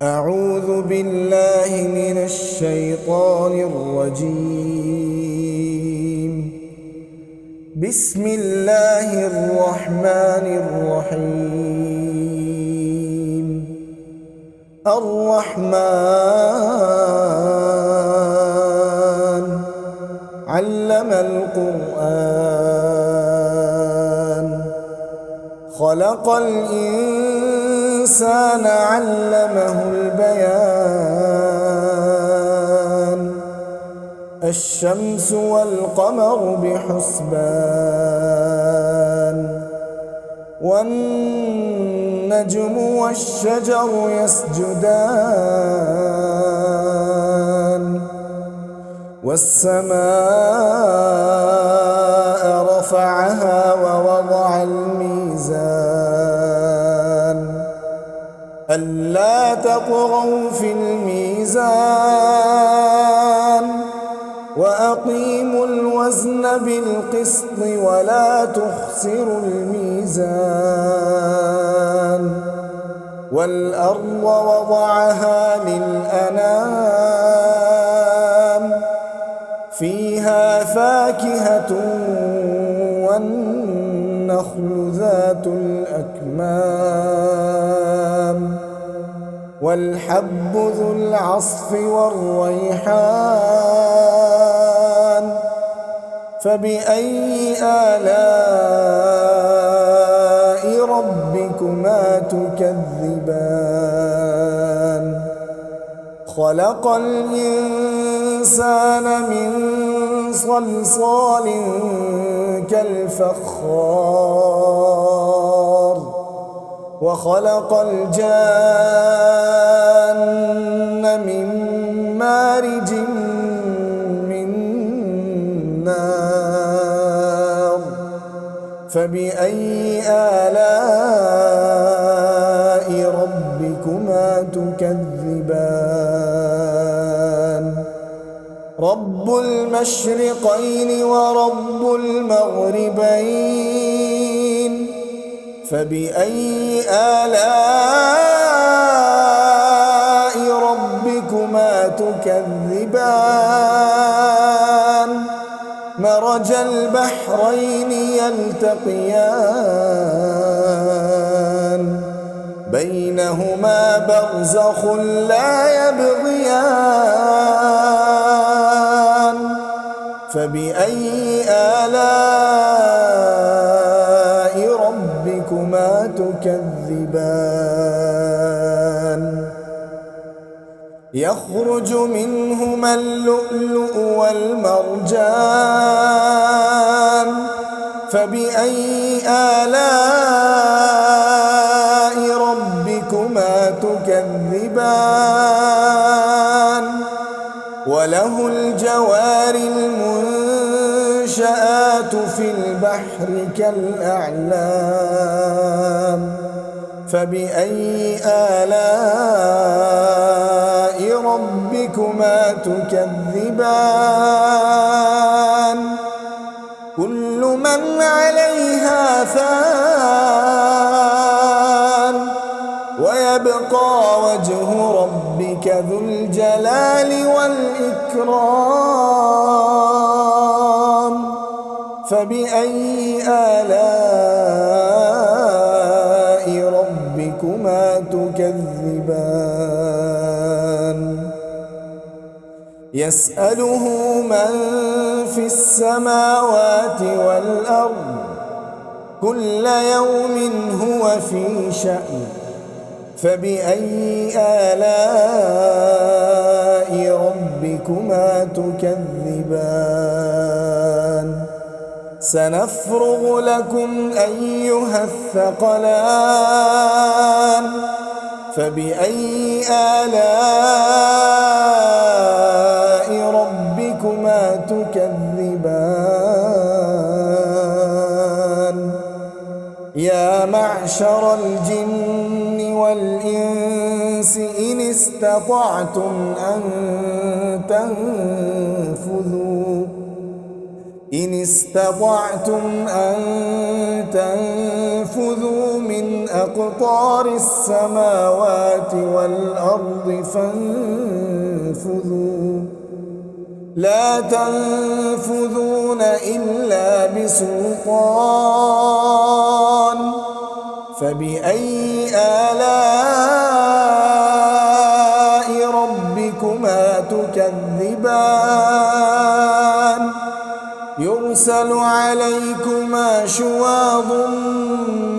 أعوذ بالله من الشيطان الرجيم. بسم الله الرحمن الرحيم. الرحمن علم القرآن، خلق الإنسان علمه البيان، الشمس والقمر بحسبان، والنجم والشجر يسجدان، والسماء رفعها ووضع الميزان ألا تطغوا في الميزان وأقيموا الوزن بالقسط ولا تخسروا الميزان، والأرض وضعها للأنام، فيها فاكهة والنخل ذات الأكمام، والحب ذو العصف والريحان، فبأي آلاء ربكما تكذبان؟ خلق الإنسان من صلصال كالفخار، وخلق الجان من مارج من نار، فبأي آلاء ربكما تكذبان؟ رب المشرقين ورب المغربين، فبأي آلاء ربكما تكذبان؟ مرج البحرين يلتقيان، بينهما برزخ لا يبغيان، فبأي آلاء ربكما تكذبان؟ يخرج منهما اللؤلؤ والمرجان، فبأي آلاء ربكما تكذبان؟ وله الجوار المنشآت في البحر كالأعلام، فبأي آلاء ربكما تكذبان؟ كل من عليها فان، ويبقى وجه ربك ذو الجلال والإكرام، فبأي آلاء ربكما تكذبان؟ يسأله من في السماوات والأرض، كل يوم هو في شأن، فبأي آلاء ربكما تكذبان؟ سنفرغ لكم أيها الثقلان، فبأي آلاء ربكما تكذبان؟ يا معشر الجن والإنس إن استطعتم أن تنفذوا من من أقطار السماوات والأرض فانفذوا لا تنفذون إلا بسلطان فبأي آلاء ربكما تكذبان يرسل عليكما شواظ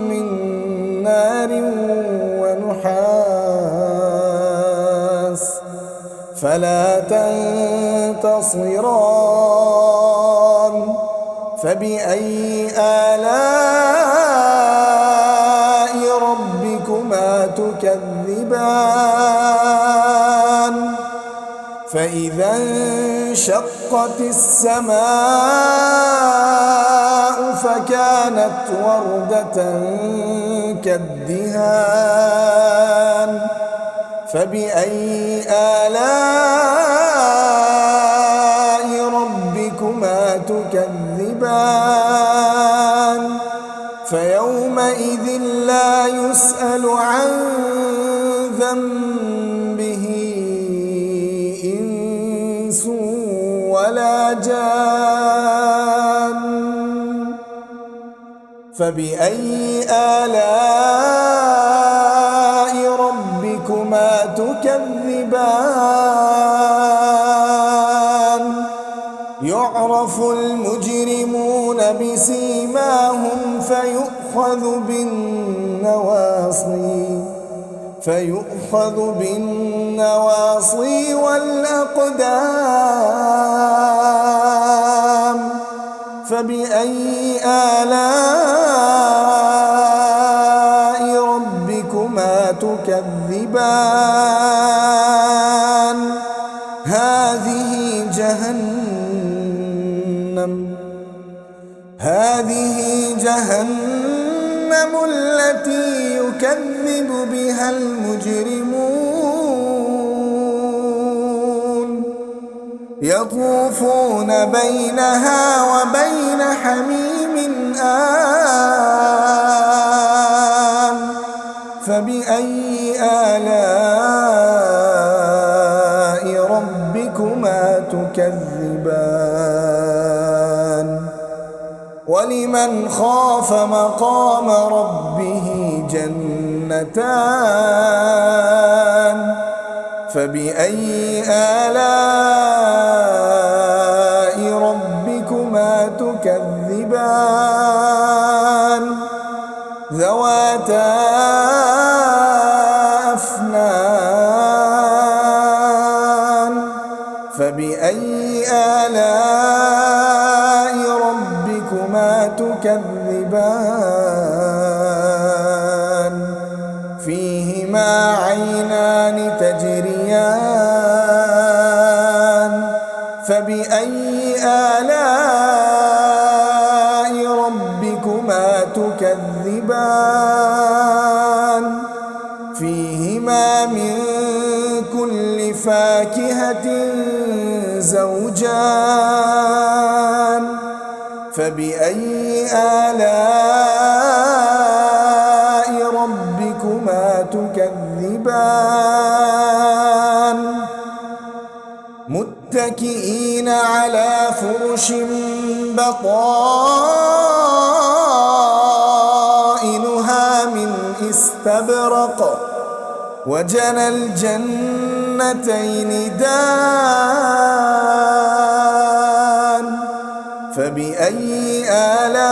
من نار ونحاس فلا تنتصران فبأي آلاء ربكما تكذبان فإذا انشقت السماء فكانت وردة كالدهان فبأي آلاء ربكما تكذبان فيومئذ لا يسأل عن ذنبه إنس ولا جان فبأي آلاء ربكما تكذبان يعرف المجرمون بسيماهم فيؤخذ بالنواصي والأقدام فبأي آلاء ربكما تكذبان هذه جهنم التي يكذب بها المجرمون يطوفون بينها وبين حميم آن فبأي آلاء ربكما تكذبان ولمن خاف مقام ربه جنتان فبأي آلاء ربكما تكذبان ذواتا أفنان فبأي آلاء ربكما تكذبان فيهما عينان تجريان فبأي آلاء ربكما تكذبان فيهما من كل فاكهة زوجان فبأي آلاء ربكما تكذبان متكئين على فرش بطائنها من استبرق وجنى الجنتين دان فبأي آلاء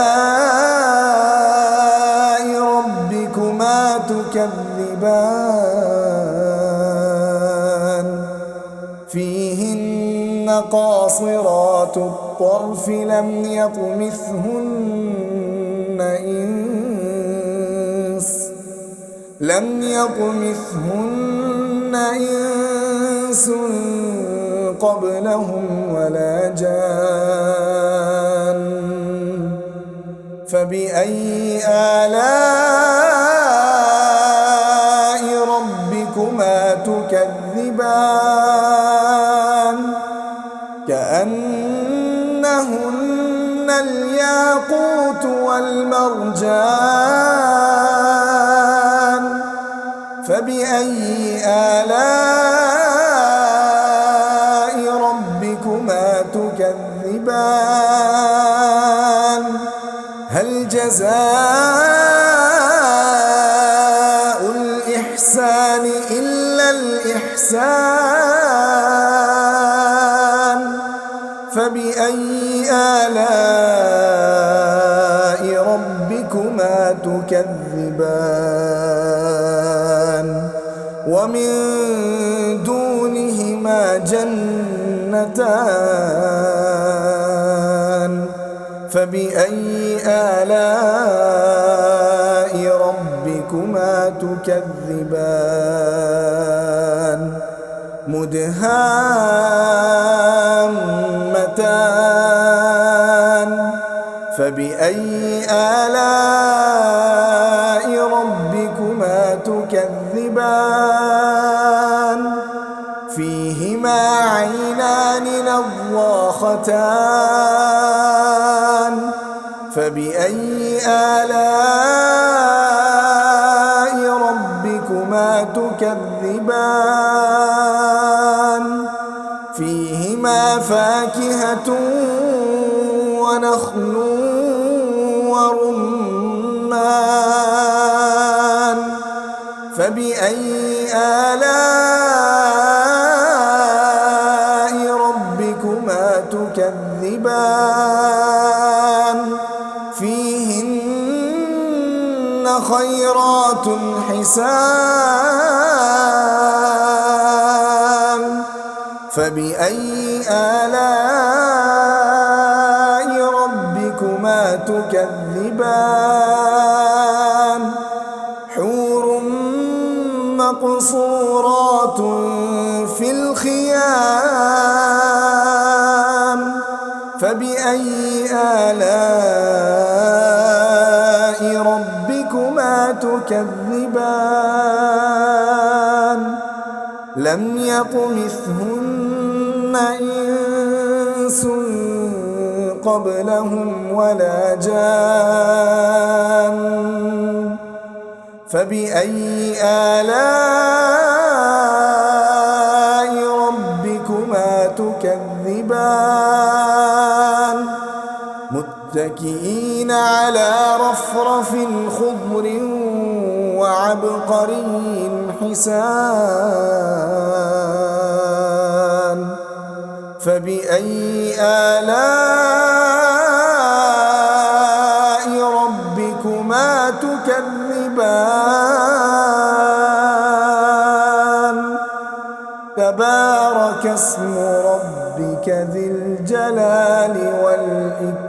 ربكما تكذبان فيهن قاصرات الطرف لم يطمثهن إنس قبلهم ولا جان فبأي آلاء ربكما تكذبان كأنهن الياقوت والمرجان فبأي آلاء ربكما تكذبان هل جزاء الإحسان إلا الإحسان فبأي آلاء ربكما تكذبان ومن دونهما جنتان فبأي آلاء ربكما تكذبان مدهامتان فبأي آلاء ربكما تكذبان فيهما عينان نضاختان فبأي آلاء ربكما تكذبان فيهما فاكهة ونخل ورمان فبأي آلاء ربكما تكذبان فيهن خيرات حسان فبأي آلاء ربكما تكذبان حور مقصورات في الخيام فبأي آلاء ربكما تكذبان لم يطمثهن إنس قبلهم ولا جان فبأي آلاء ربكما تكذبان متكئين على رفرف خضر وعبقري حسان فبأي آلاء ربكما تكذبان تبارك اسم ربك ذي الجلال والإكرام